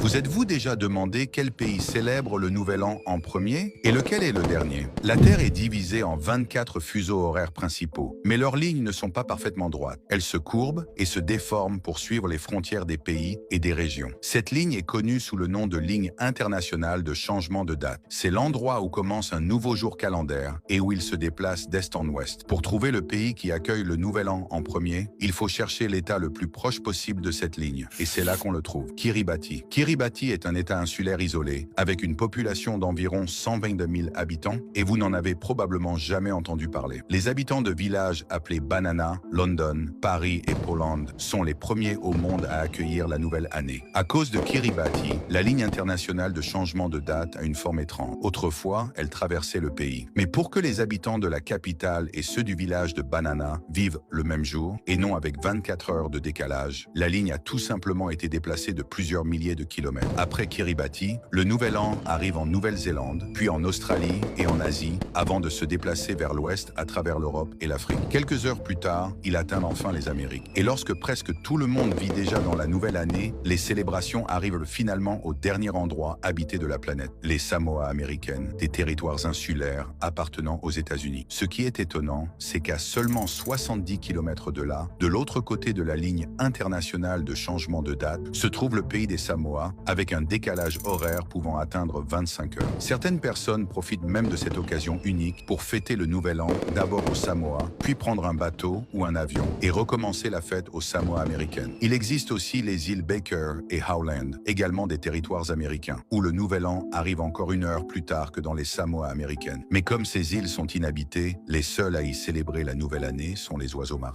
Vous êtes-vous déjà demandé quel pays célèbre le Nouvel An en premier et lequel est le dernier? La Terre est divisée en 24 fuseaux horaires principaux, mais leurs lignes ne sont pas parfaitement droites. Elles se courbent et se déforment pour suivre les frontières des pays et des régions. Cette ligne est connue sous le nom de ligne internationale de changement de date. C'est l'endroit où commence un nouveau jour calendaire et où il se déplace d'est en ouest. Pour trouver le pays qui accueille le Nouvel An en premier, il faut chercher l'état le plus proche possible de cette ligne, et c'est là qu'on le trouve, Kiribati. Kiribati est un état insulaire isolé, avec une population d'environ 122 000 habitants, et vous n'en avez probablement jamais entendu parler. Les habitants de villages appelés Banana, London, Paris et Poland sont les premiers au monde à accueillir la nouvelle année. À cause de Kiribati, la ligne internationale de changement de date a une forme étrange. Autrefois, elle traversait le pays. Mais pour que les habitants de la capitale et ceux du village de Banana vivent le même jour, et non avec 24 heures de décalage, la ligne a tout simplement été déplacée de plusieurs milliers de kilomètres. Après Kiribati, le Nouvel An arrive en Nouvelle-Zélande, puis en Australie et en Asie, avant de se déplacer vers l'ouest à travers l'Europe et l'Afrique. Quelques heures plus tard, il atteint enfin les Amériques. Et lorsque presque tout le monde vit déjà dans la nouvelle année, les célébrations arrivent finalement au dernier endroit habité de la planète, les Samoa américaines, des territoires insulaires appartenant aux États-Unis. Ce qui est étonnant, c'est qu'à seulement 70 km de là, de l'autre côté de la ligne internationale de changement de date, se trouve le pays des Samoa, avec un décalage horaire pouvant atteindre 25 heures. Certaines personnes profitent même de cette occasion unique pour fêter le Nouvel An d'abord aux Samoa, puis prendre un bateau ou un avion et recommencer la fête aux Samoa américaines. Il existe aussi les îles Baker et Howland, également des territoires américains, où le Nouvel An arrive encore une heure plus tard que dans les Samoa américaines. Mais comme ces îles sont inhabitées, les seuls à y célébrer la nouvelle année sont les oiseaux marins.